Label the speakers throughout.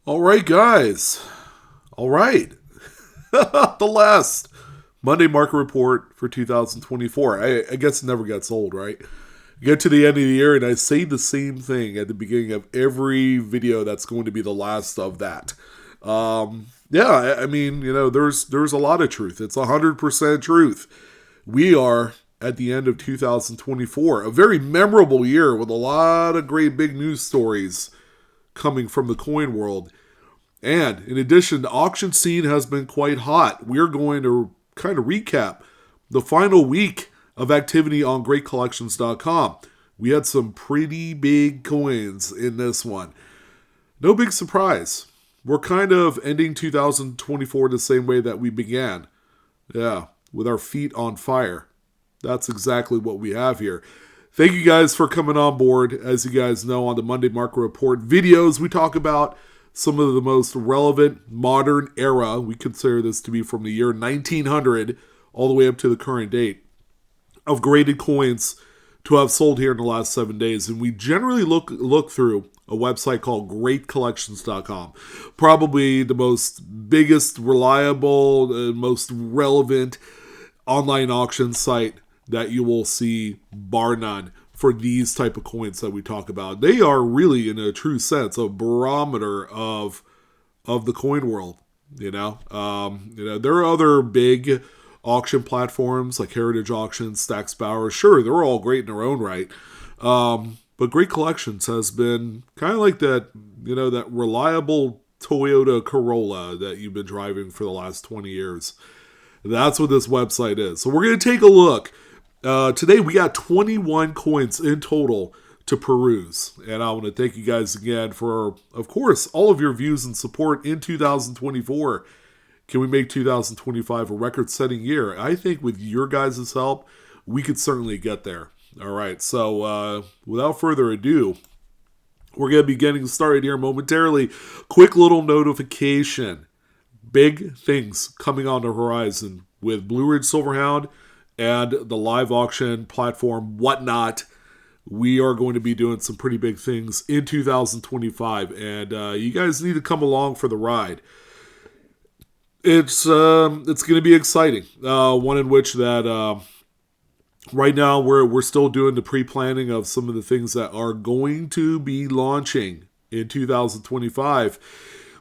Speaker 1: All right, guys. All right. The last Monday market report for 2024. I guess it never gets old, right? You get to the end of the year, and I say the same thing at the beginning of every video that's going to be the last of that. Yeah, I mean, there's a lot of truth. It's 100% truth. We are at the end of 2024, a very memorable year with a lot of great big news stories coming from the coin world. And in addition, the auction scene has been quite hot. We're going to kind of recap the final week of activity on greatcollections.com. We had some pretty big coins in this one. No big surprise. We're kind of ending 2024 the same way that we began. Yeah, with our feet on fire. That's exactly what we have here. Thank you guys for coming on board. As you guys know, on the Monday Market Report videos, we talk about some of the most relevant modern era. We consider this to be from the year 1900 all the way up to the current date of graded coins to have sold here in the last 7 days. And we generally look through a website called greatcollections.com. Probably the biggest, reliable, and most relevant online auction site that you will see, bar none, for these type of coins that we talk about. They are really, in a true sense, a barometer of the coin world. There are other big auction platforms like Heritage Auctions, Stacks Bauer. Sure, they're all great in their own right. But Great Collections has been kind of like that, that reliable Toyota Corolla that you've been driving for the last 20 years. That's what this website is. So we're going to take a look. Today we got 21 coins in total to peruse. And I want to thank you guys again for, of course, all of your views and support in 2024. Can we make 2025 a record-setting year? I think with your guys' help, we could certainly get there. All right, so without further ado, we're going to be getting started here momentarily. Quick little notification. Big things coming on the horizon with Blue Ridge Silverhound and the live auction platform Whatnot. We are going to be doing some pretty big things in 2025, and you guys need to come along for the ride. It's going to be exciting. One in which that right now we're still doing the pre-planning of some of the things that are going to be launching in 2025.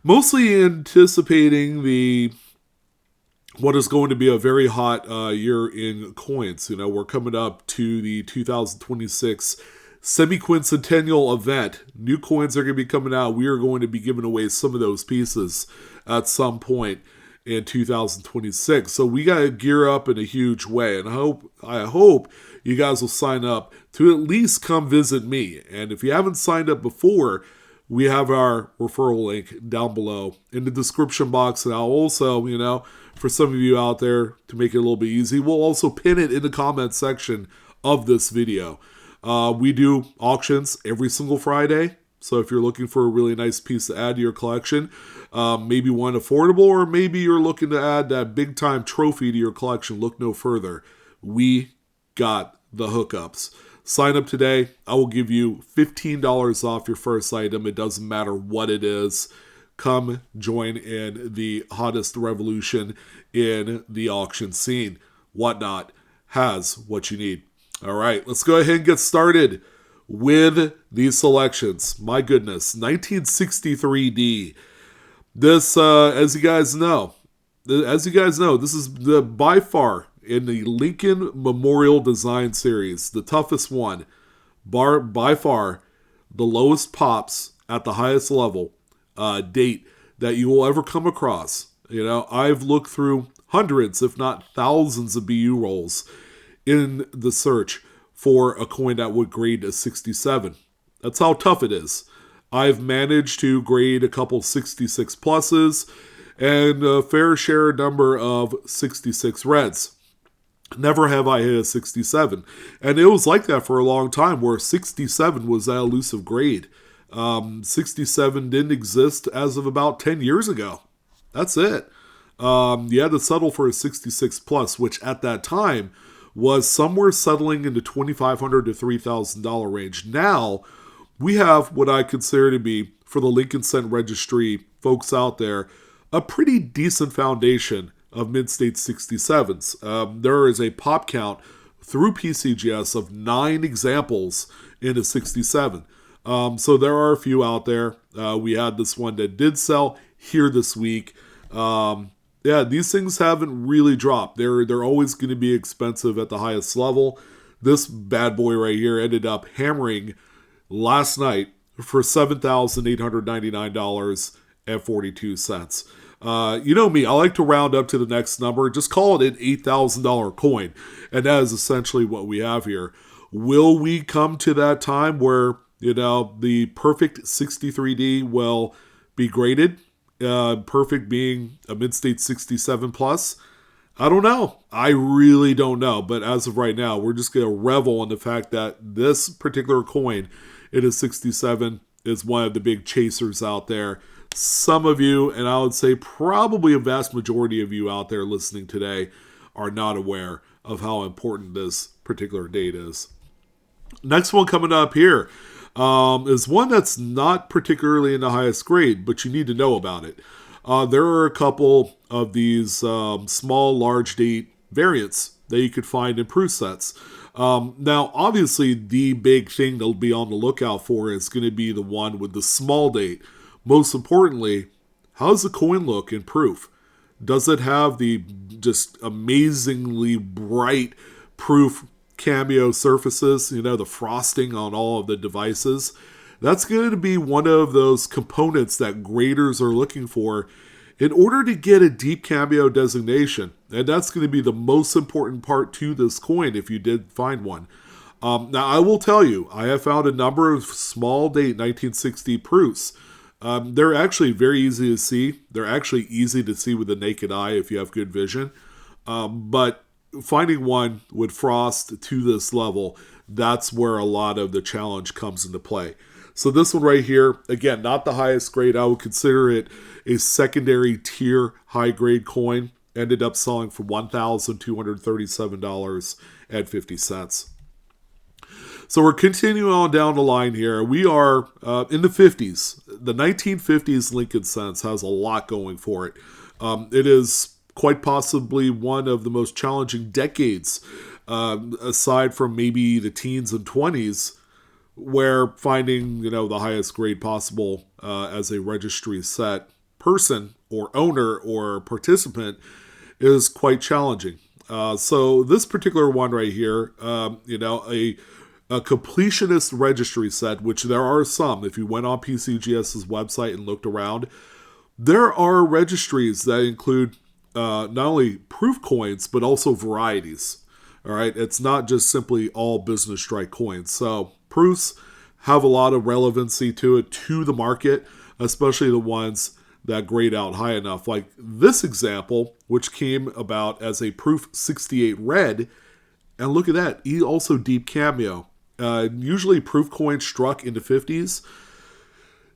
Speaker 1: Mostly anticipating what is going to be a very hot year in coins. We're coming up to the 2026 semi-quincentennial event. New coins are going to be coming out. We are going to be giving away some of those pieces at some point in 2026. So we got to gear up in a huge way. And I hope you guys will sign up to at least come visit me. And if you haven't signed up before, we have our referral link down below in the description box. And I'll also, for some of you out there, to make it a little bit easy, we'll also pin it in the comments section of this video. We do auctions every single Friday. So if you're looking for a really nice piece to add to your collection, maybe one affordable, or maybe you're looking to add that big time trophy to your collection, look no further. We got the hookups. Sign up today. I will give you $15 off your first item. It doesn't matter what it is. Come join in the hottest revolution in the auction scene. Whatnot has what you need. All right, let's go ahead and get started with these selections. My goodness, 1963D. This, as you guys know, this is by far in the Lincoln Memorial Design Series, the toughest one, by far the lowest pops at the highest level date that you will ever come across. I've looked through hundreds, if not thousands of BU rolls in the search for a coin that would grade a 67. That's how tough it is. I've managed to grade a couple 66 pluses and a fair share number of 66 reds. Never have I hit a 67. And it was like that for a long time, where 67 was that elusive grade. 67 didn't exist as of about 10 years ago. That's it. You had to settle for a 66 plus, which at that time was somewhere settling in the $2,500 to $3,000 range. Now, we have what I consider to be for the Lincoln Cent Registry folks out there a pretty decent foundation of mid-state 67s. There is a pop count through PCGS of 9 examples in a 67. So there are a few out there. We had this one that did sell here this week. Yeah, these things haven't really dropped. They're always going to be expensive at the highest level. This bad boy right here ended up hammering last night for $7,899.42. You know me, I like to round up to the next number. Just call it an $8,000 coin. And that is essentially what we have here. Will we come to that time where, the perfect 63D will be graded? Perfect being a mid-state 67 plus? I don't know. I really don't know. But as of right now, we're just going to revel in the fact that this particular coin, it is 67, is one of the big chasers out there. Some of you, and I would say probably a vast majority of you out there listening today, are not aware of how important this particular date is. Next one coming up here is one that's not particularly in the highest grade, but you need to know about it. There are a couple of these small, large date variants that you could find in proof sets. Now, obviously, the big thing to be on the lookout for is going to be the one with the small date. Most importantly, how does the coin look in proof? Does it have the just amazingly bright proof cameo surfaces, the frosting on all of the devices? That's going to be one of those components that graders are looking for in order to get a deep cameo designation. And that's going to be the most important part to this coin if you did find one. Now, I will tell you, I have found a number of small date 1960 proofs. They're actually very easy to see. They're actually easy to see with the naked eye if you have good vision. But finding one with frost to this level, that's where a lot of the challenge comes into play. So this one right here, again, not the highest grade. I would consider it a secondary tier high grade coin. Ended up selling for $1,237.50. So we're continuing on down the line here. We are in the 50s. The 1950s Lincoln Cents has a lot going for it. It is quite possibly one of the most challenging decades, aside from maybe the teens and 20s, where finding, the highest grade possible as a registry set person or owner or participant is quite challenging. So this particular one right here, a completionist registry set, which there are some. If you went on PCGS's website and looked around, there are registries that include not only proof coins, but also varieties. All right. It's not just simply all business strike coins. So proofs have a lot of relevancy to it, to the market, especially the ones that grade out high enough. Like this example, which came about as a proof 68 red. And look at that. Also deep cameo. Usually proof coins struck in the 50s.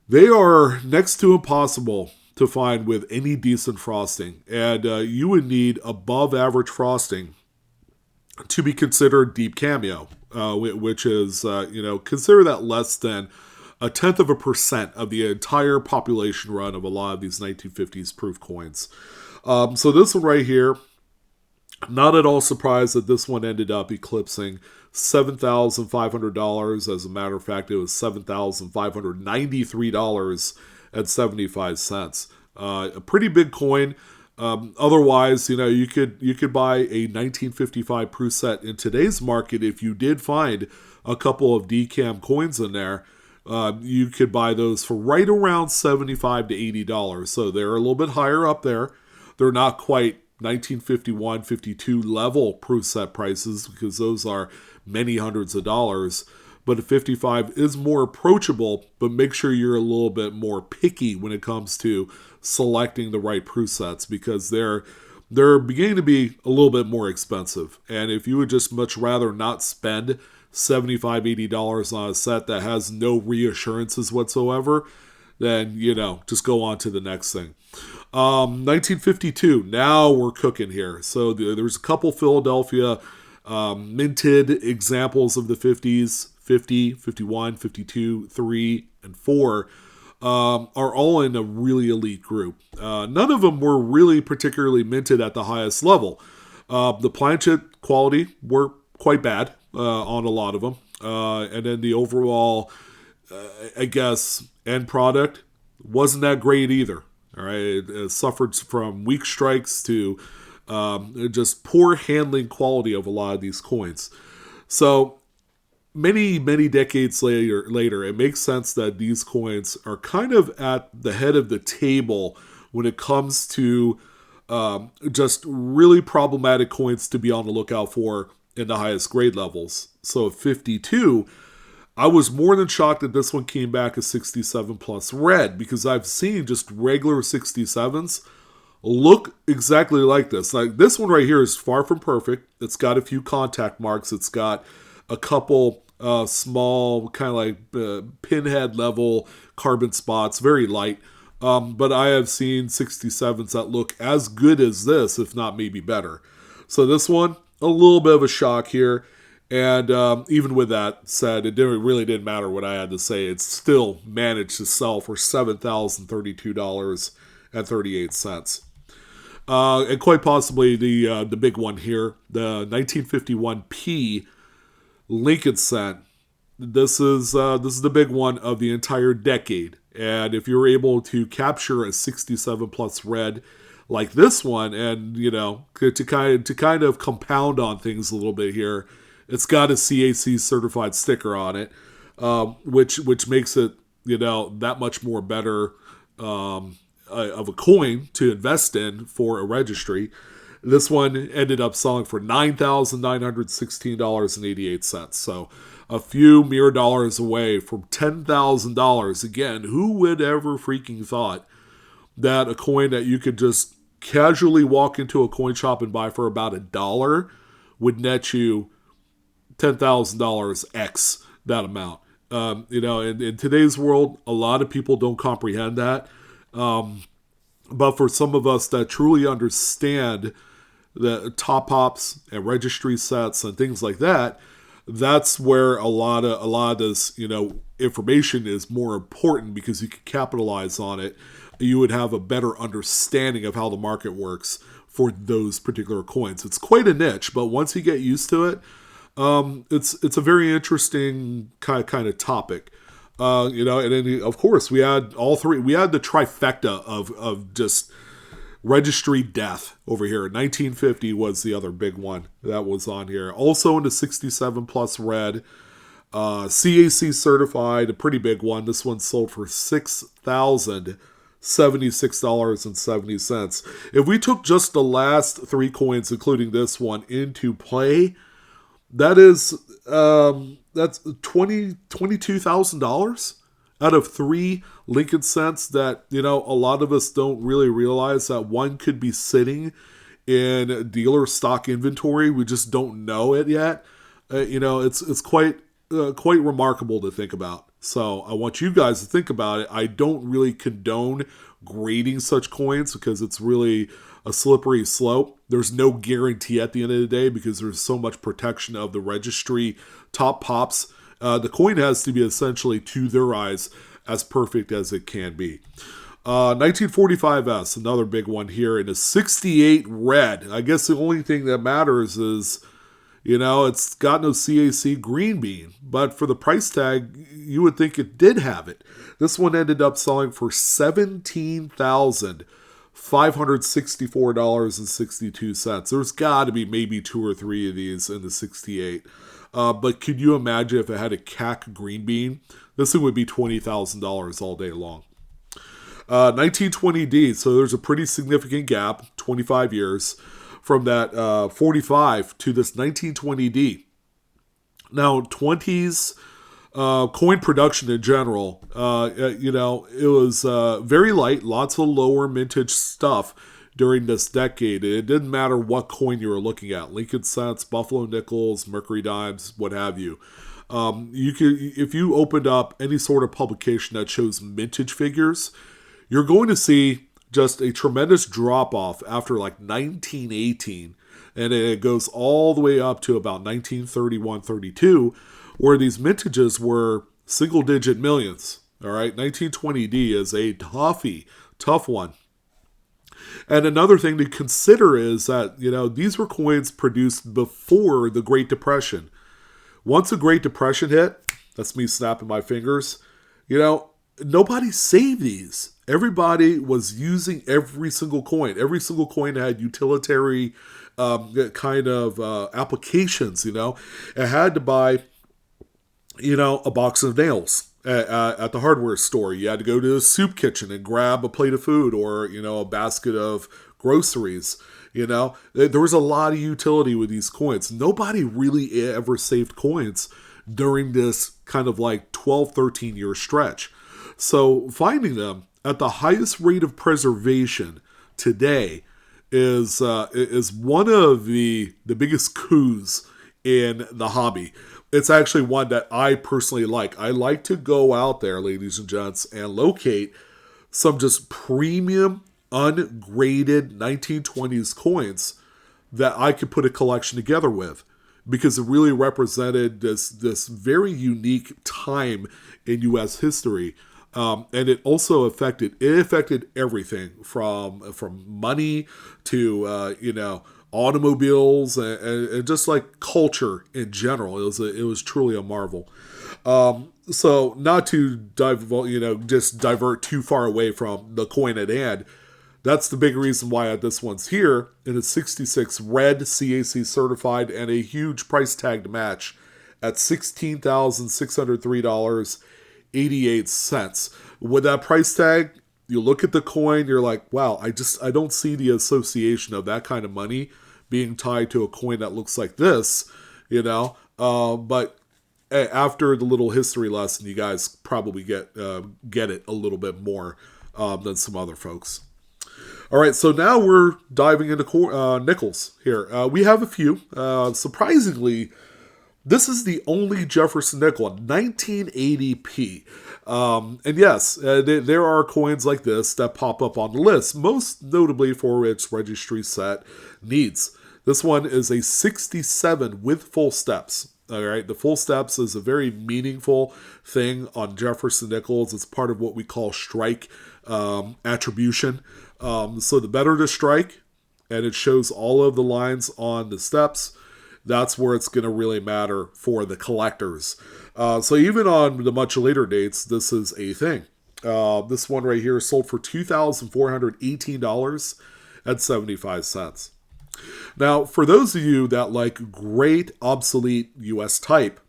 Speaker 1: They are next to impossible to find with any decent frosting. And you would need above average frosting to be considered deep cameo, which is, consider that less than 0.1% of the entire population run of a lot of these 1950s proof coins. So this one right here, not at all surprised that this one ended up eclipsing $7,500. As a matter of fact, it was $7,593.75. A pretty big coin. Otherwise, you could buy a 1955 proof set in today's market. If you did find a couple of DCAM coins in there, you could buy those for right around $75 to $80. So they're a little bit higher up there. They're not quite 1951, 52 level proof set prices, because those are many hundreds of dollars. But a 55 is more approachable, but make sure you're a little bit more picky when it comes to selecting the right proof sets, because they're beginning to be a little bit more expensive. And if you would just much rather not spend $75, $80 on a set that has no reassurances whatsoever, then, just go on to the next thing. 1952, now we're cooking here. So there's a couple Philadelphia minted examples of the 50s, 50, 51, 52, 3, and 4. are all in a really elite group. None of them were really particularly minted at the highest level. The planchet quality were quite bad on a lot of them. And then the overall, I guess, end product wasn't that great either. All right, it suffered from weak strikes to just poor handling quality of a lot of these coins. So many decades later, it makes sense that these coins are kind of at the head of the table when it comes to just really problematic coins to be on the lookout for in the highest grade levels. So at 52, I was more than shocked that this one came back as 67 plus red, because I've seen just regular 67s look exactly like this. Like this one right here is far from perfect. It's got a few contact marks. It's got a couple small kind of like pinhead level carbon spots, very light. But I have seen 67s that look as good as this, if not maybe better. So this one, a little bit of a shock here. And even with that said, it really didn't matter what I had to say. It still managed to sell for $7,032.38. And quite possibly the big one here, the 1951P Lincoln cent. This is the big one of the entire decade. And if you're able to capture a 67 plus red like this one, and to kind of compound on things a little bit here, it's got a CAC certified sticker on it, which makes it that much more better of a coin to invest in for a registry. This one ended up selling for $9,916.88. So a few mere dollars away from $10,000. Again, who would ever freaking thought that a coin that you could just casually walk into a coin shop and buy for about $1 would net you $10,000 X that amount? In today's world, a lot of people don't comprehend that. But for some of us that truly understand the top pops and registry sets and things like that, that's where a lot of this information is more important, because you can capitalize on it. You would have a better understanding of how the market works for those particular coins. It's quite a niche, but once you get used to it, it's a very interesting kind of topic. And then of course we had all three. We had the trifecta of just registry death over here. 1950 was the other big one that was on here. Also in the 67 plus red, CAC certified, a pretty big one. This one sold for $6,076.70. If we took just the last three coins, including this one, into play, that is that's $22,000 out of three Lincoln cents that a lot of us don't really realize that one could be sitting in dealer stock inventory. We just don't know it yet. It's quite remarkable to think about. So I want you guys to think about it. I don't really condone grading such coins because it's really a slippery slope. There's no guarantee at the end of the day because there's so much protection of the registry top pops. The coin has to be essentially, to their eyes, as perfect as it can be. 1945S, another big one here, in a 68 red. I guess the only thing that matters is, it's got no CAC green bean. But for the price tag, you would think it did have it. This one ended up selling for $17,564.62. There's got to be maybe two or three of these in the 68. But could you imagine if it had a CAC green bean? This thing would be $20,000 all day long. 1920D, so there's a pretty significant gap, 25 years, from that 45 to this 1920D. Now, 20s coin production in general, it was very light, lots of lower mintage stuff during this decade. It didn't matter what coin you were looking at, Lincoln cents, Buffalo nickels, Mercury dimes, what have you. You could, if you opened up any sort of publication that shows mintage figures, you're going to see just a tremendous drop-off after like 1918, and it goes all the way up to about 1931-32, where these mintages were single-digit millions. All right, 1920D is a tough one. And another thing to consider is that, these were coins produced before the Great Depression. Once the Great Depression hit, that's me snapping my fingers, nobody saved these. Everybody was using every single coin. Every single coin had utilitarian kind of applications, It had to buy, a box of nails at the hardware store. You had to go to the soup kitchen and grab a plate of food or, a basket of groceries. There was a lot of utility with these coins. Nobody really ever saved coins during this kind of like 12, 13-year stretch. So finding them at the highest rate of preservation today is one of the biggest coups in the hobby. It's actually one that I personally like. I like to go out there, ladies and gents, and locate some just premium, ungraded 1920s coins that I could put a collection together with, because it really represented this very unique time in U.S. history. And it also affected everything from money to automobiles and just like culture in general. It was truly a marvel. So not to just divert too far away from the coin at hand. That's the big reason why this one's here. It is 66 red, CAC certified, and a huge price tag to match at $16,603.88. With that price tag, you look at the coin, you're like, wow, I don't see the association of that kind of money being tied to a coin that looks like this, but after the little history lesson, you guys probably get it a little bit more than some other folks. All right, so now we're diving into nickels here. We have a few. Surprisingly, this is the only Jefferson nickel, a 1980p. And yes, there are coins like this that pop up on the list, most notably for its registry set needs. This one is a 67 with full steps. All right, the full steps is a very meaningful thing on Jefferson nickels. It's part of what we call strike attribution. So the better the strike, and it shows all of the lines on the steps, that's where it's going to really matter for the collectors. So even on the much later dates, this is a thing. This one right here sold for $2,418.75. Now, for those of you that like great obsolete U.S. type,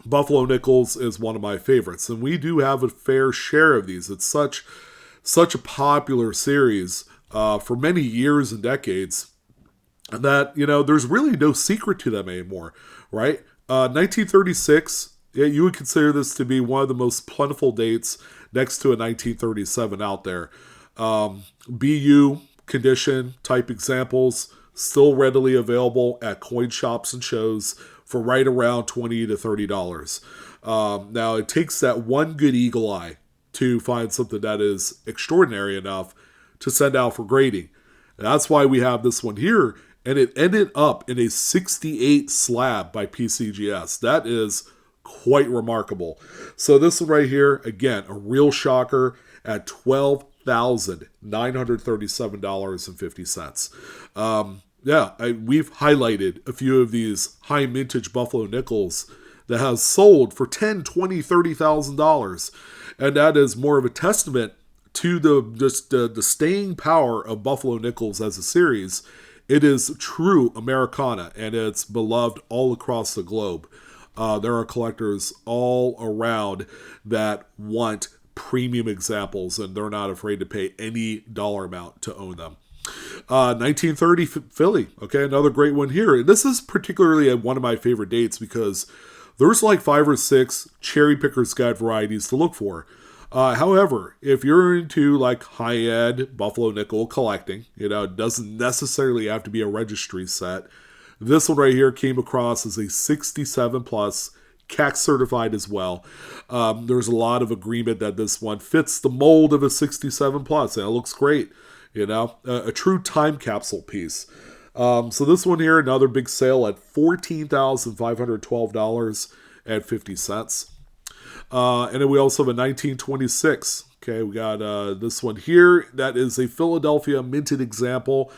Speaker 1: Buffalo nickels is one of my favorites, and we do have a fair share of these. It's such a popular series for many years and decades that, there's really no secret to them anymore, right? 1936, you would consider this to be one of the most plentiful dates next to a 1937 out there. BU condition type examples still readily available at coin shops and shows for right around $20 to $30. Now, it takes that one good eagle eye to find something that is extraordinary enough to send out for grading. And that's why we have this one here, and it ended up in a 68 slab by PCGS. That is quite remarkable. So this one right here, again, a real shocker at $12,937.50. We've highlighted a few of these high mintage Buffalo nickels that has sold for $10,000, $20,000, $30,000. And that is more of a testament to the staying power of Buffalo nickels as a series. It is true Americana, and it's beloved all across the globe. There are collectors all around that want premium examples, and they're not afraid to pay any dollar amount to own them. 1930 Philly, okay, another great one here. This is particularly one of my favorite dates because there's like 5 or 6 cherry picker's guide varieties to look for. However, if you're into like high-end Buffalo nickel collecting, it doesn't necessarily have to be a registry set. This one right here came across as a 67 plus, CAC certified as well. There's a lot of agreement that this one fits the mold of a 67 plus, and it looks great. A true time capsule piece. So this one here, another big sale at $14,512.50. And then we also have a 1926. Okay, we got this one here. That is a Philadelphia minted example,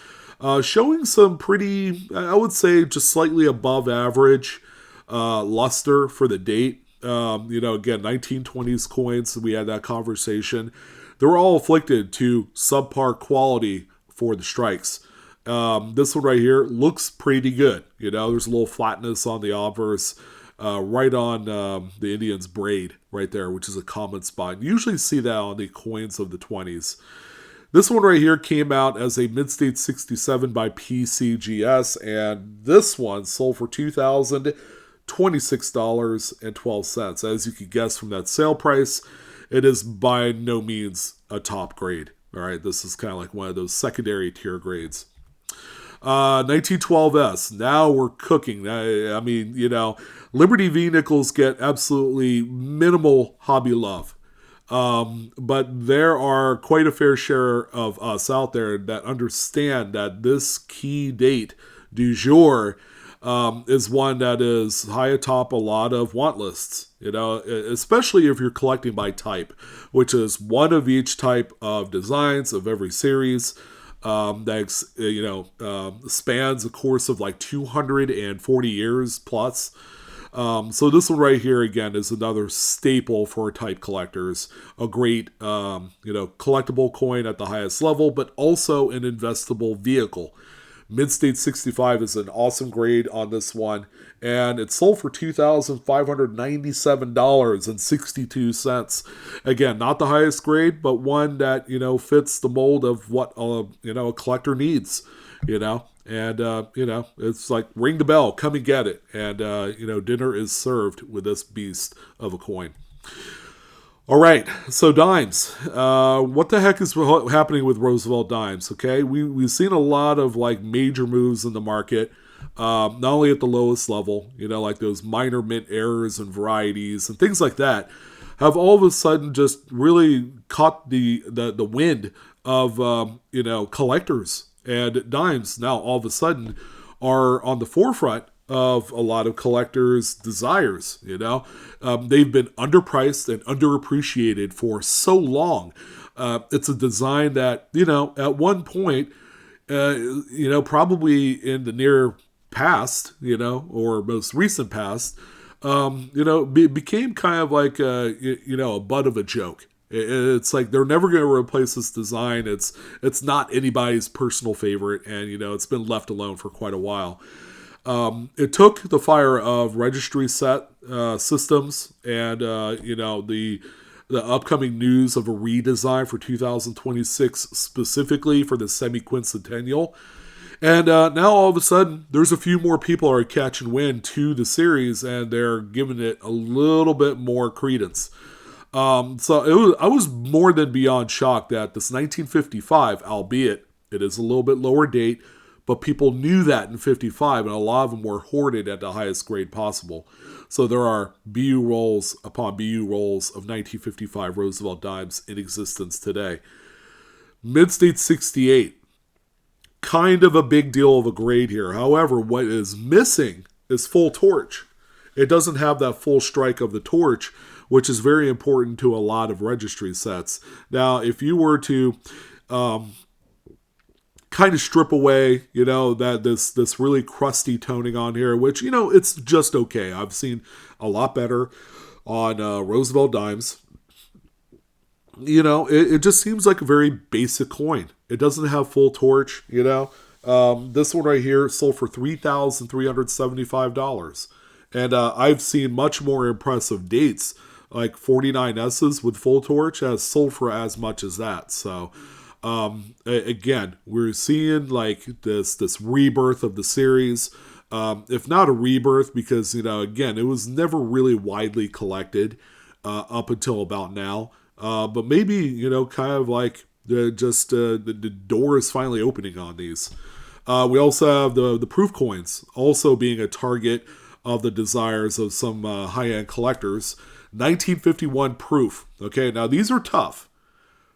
Speaker 1: showing some pretty, I would say, just slightly above average luster for the date. Again, 1920s coins. We had that conversation. They were all afflicted to subpar quality for the strikes. This one right here looks pretty good. There's a little flatness on the obverse. Right on the Indian's braid right there, which is a common spot. You usually see that on the coins of the 20s. This one right here came out as a Mid-State 67 by PCGS, and this one sold for $2,026.12. As you could guess from that sale price, it is by no means a top grade. All right, this is kind of like one of those secondary tier grades. 1912S. Now we're cooking. I mean, Liberty V nickels get absolutely minimal hobby love. But there are quite a fair share of us out there that understand that this key date du jour is one that is high atop a lot of want lists, especially if you're collecting by type, which is one of each type of designs of every series. That spans a course of like 240 years plus. So this one right here again is another staple for type collectors. A great collectible coin at the highest level, but also an investable vehicle. Mid-State 65 is an awesome grade on this one, and it sold for $2,597.62. Again, not the highest grade, but one that, fits the mold of what, a collector needs, and, it's like, ring the bell, come and get it. And, dinner is served with this beast of a coin. All right, so dimes. What the heck is happening with Roosevelt dimes? Okay, we've seen a lot of like major moves in the market, not only at the lowest level, like those minor mint errors and varieties and things like that, have all of a sudden just really caught the wind of collectors, and dimes now all of a sudden are on the forefront of a lot of collectors' desires. They've been underpriced and underappreciated for so long. It's a design that, at one point, probably in the near past, or most recent past, became kind of like a butt of a joke. It's like they're never going to replace this design. It's not anybody's personal favorite, and it's been left alone for quite a while. It took the fire of registry set systems and the upcoming news of a redesign for 2026 specifically for the semi-quincentennial. And now all of a sudden, there's a few more people are catching wind to the series, and they're giving it a little bit more credence. So I was more than beyond shocked that this 1955, albeit it is a little bit lower date, but people knew that in 55, and a lot of them were hoarded at the highest grade possible. So there are BU rolls upon BU rolls of 1955 Roosevelt dimes in existence today. Mid-State 68, kind of a big deal of a grade here. However, what is missing is full torch. It doesn't have that full strike of the torch, which is very important to a lot of registry sets. Now, if you were to kind of strip away, that this really crusty toning on here, which, it's just okay. I've seen a lot better on Roosevelt dimes. It just seems like a very basic coin. It doesn't have full torch, This one right here sold for $3,375. And I've seen much more impressive dates, like 49S's with full torch has sold for as much as that. So, again, we're seeing like this rebirth of the series. If not a rebirth, because, again, it was never really widely collected up until about now. But maybe, kind of like the door is finally opening on these. We also have the proof coins also being a target of the desires of some high-end collectors. 1951 proof. Okay, now these are tough.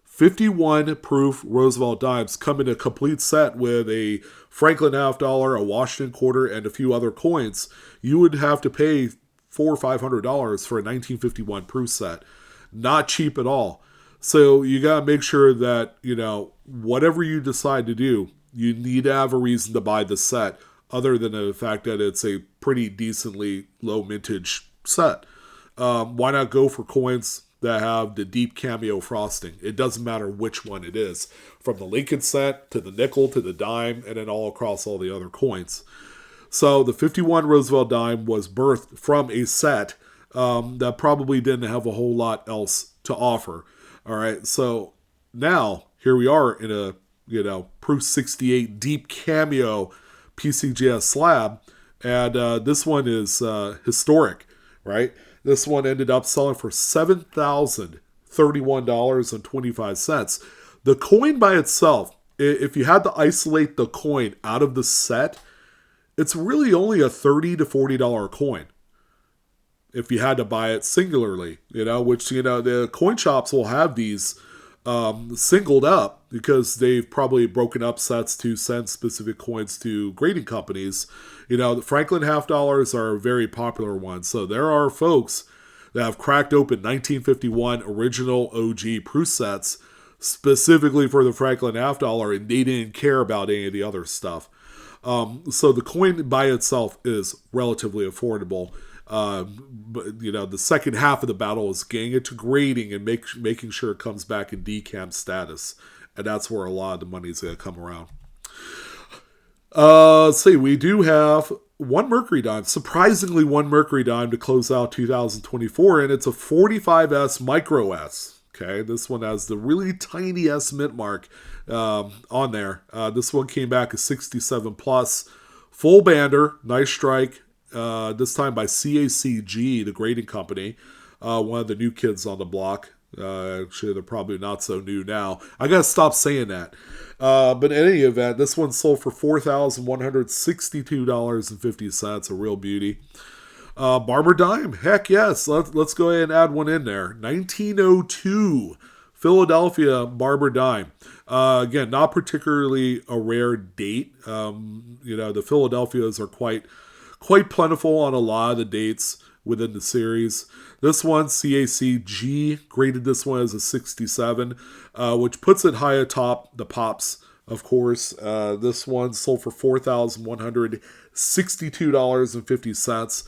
Speaker 1: 51 proof Roosevelt dimes come in a complete set with a Franklin half dollar, a Washington quarter, and a few other coins. You would have to pay $400 or $500 for a 1951 proof set. Not cheap at all. So you got to make sure that, whatever you decide to do, you need to have a reason to buy the set other than the fact that it's a pretty decently low mintage set. Why not go for coins that have the deep cameo frosting? It doesn't matter which one it is, from the Lincoln set to the nickel to the dime, and then all across all the other coins. So the 51 Roosevelt dime was birthed from a set that probably didn't have a whole lot else to offer. All right, so now here we are in a Proof 68 deep cameo PCGS slab, and this one is historic, right? This one ended up selling for $7,031.25. The coin by itself, if you had to isolate the coin out of the set, it's really only a $30 to $40 coin. If you had to buy it singularly, which, the coin shops will have these singled up because they've probably broken up sets to send specific coins to grading companies. The Franklin half dollars are a very popular one. So there are folks that have cracked open 1951 original OG proof sets specifically for the Franklin half dollar, and they didn't care about any of the other stuff. So the coin by itself is relatively affordable. But the second half of the battle is getting it to grading and making sure it comes back in decam status, and that's where a lot of the money is going to come around. Let's see, we do have one Mercury dime, surprisingly one Mercury dime to close out 2024, and it's a 45S Micro S. Okay, this one has the really tiny S mint mark on there. This one came back as 67 plus, full bander, nice strike. This time by CACG, the grading company, one of the new kids on the block. Actually, they're probably not so new now. I gotta stop saying that. But in any event, this one sold for $4,162.50. A real beauty. Barber dime, heck yes. Let's go ahead and add one in there. 1902 Philadelphia Barber dime. Again, not particularly a rare date. The Philadelphias are quite plentiful on a lot of the dates within the series. This one, CACG, graded this one as a 67, which puts it high atop the Pops, of course. This one sold for $4,162.50.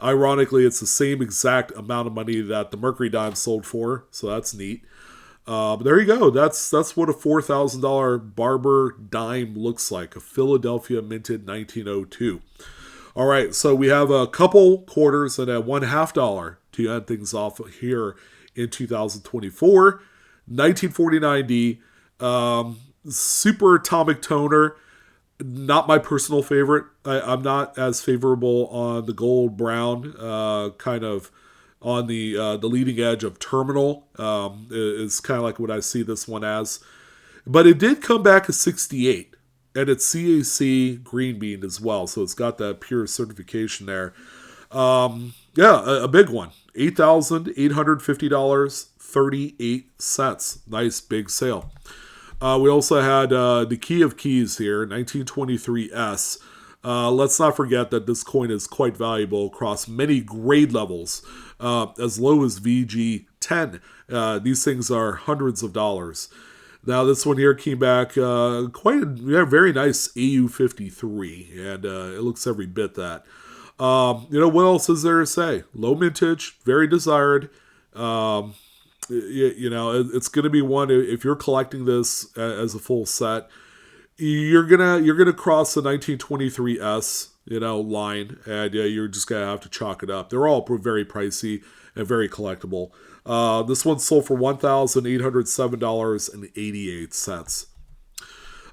Speaker 1: Ironically, it's the same exact amount of money that the Mercury dime sold for, so that's neat. But there you go. That's what a $4,000 Barber dime looks like, a Philadelphia minted 1902. All right, so we have a couple quarters and a $1.50 to end things off here in 2024. 1949D, super atomic toner, not my personal favorite. I'm not as favorable on the gold brown, kind of on the leading edge of terminal. Is kind of like what I see this one as. But it did come back as 68. And it's CAC green bean as well, so it's got that pure certification there. A big one. $8,850.38. Nice big sale. We also had the Key of Keys here, 1923S. Let's not forget that this coin is quite valuable across many grade levels, as low as VG10. These things are hundreds of dollars. Now, this one here came back quite a very nice AU53, and it looks every bit that. What else is there to say? Low mintage, very desired. It's going to be one, if you're collecting this as a full set, you're gonna cross the 1923S, line, and you're just gonna have to chalk it up. They're all very pricey and very collectible. This one sold for $1,807.88.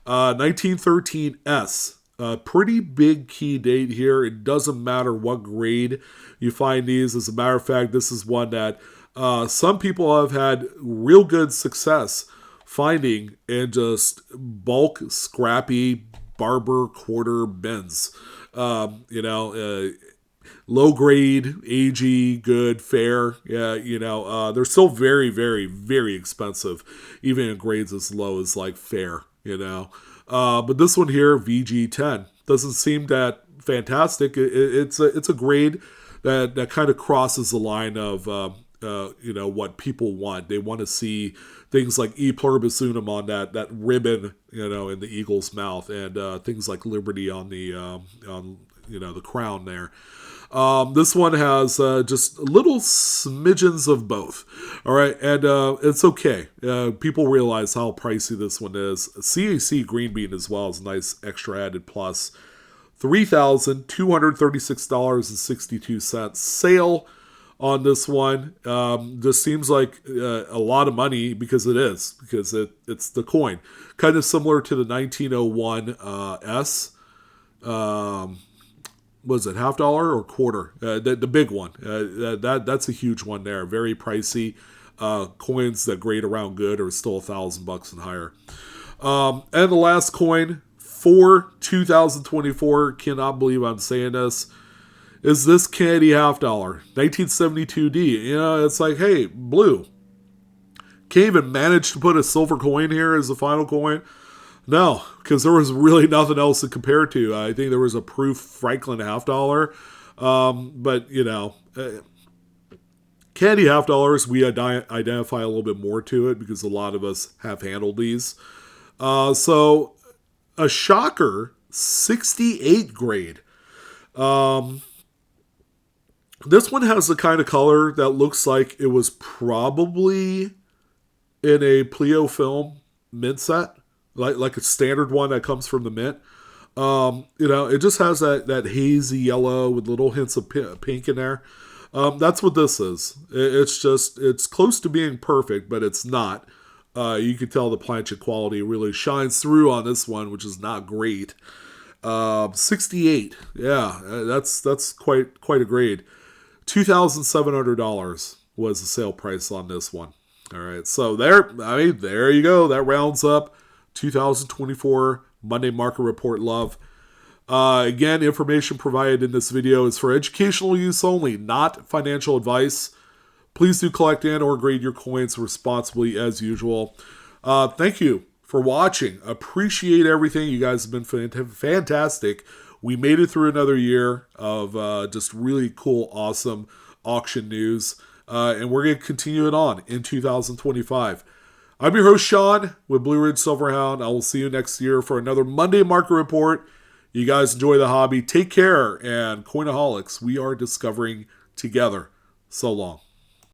Speaker 1: 1913S, a pretty big key date here. It doesn't matter what grade you find these. As a matter of fact, this is one that some people have had real good success finding in just bulk, scrappy Barber quarter bins. Low grade, AG, good, fair. They're still very, very, very expensive, even in grades as low as like fair, But this one here, VG10, doesn't seem that fantastic. It's a grade that kind of crosses the line of what people want. They want to see things like E pluribus unum on that ribbon, in the eagle's mouth, and things like liberty on the crown there. This one has just little smidgens of both. All right, and it's okay. People realize how pricey this one is. CAC green bean as well is a nice extra added plus. $3,236.62 sale on this one. This seems like a lot of money because it's the coin. Kind of similar to the 1901 S. Was it $50 or quarter? The big one. That's a huge one there. Very pricey. Coins that grade around good are still $1,000 and higher. And the last coin for 2024, cannot believe I'm saying this, is this candy $50. 1972D. It's like, hey, blue. Can't even manage to put a silver coin here as the final coin. No, because there was really nothing else to compare to. I think there was a proof Franklin $50. But, candy $50, we identify a little bit more to it because a lot of us have handled these. So, a shocker, 68 grade. This one has the kind of color that looks like it was probably in a Pleo film mint set, like a standard one that comes from the mint. It just has that hazy yellow with little hints of pink in there. That's what this is. It's close to being perfect, but it's not. You can tell the planchette quality really shines through on this one, which is not great. 68, yeah, that's quite a grade. $2,700 was the sale price on this one. All right, so there you go. That rounds up 2024 Monday Market Report love. Again, information provided in this video is for educational use only, not financial advice. Please do collect and or grade your coins responsibly as usual. Thank you for watching. Appreciate everything. You guys have been fantastic. We made it through another year of just really cool, awesome auction news. And we're going to continue it on in 2025. I'm your host, Sean, with Blue Ridge Silverhound. I will see you next year for another Monday Market Report. You guys enjoy the hobby. Take care. And Coinaholics, we are discovering together. So long.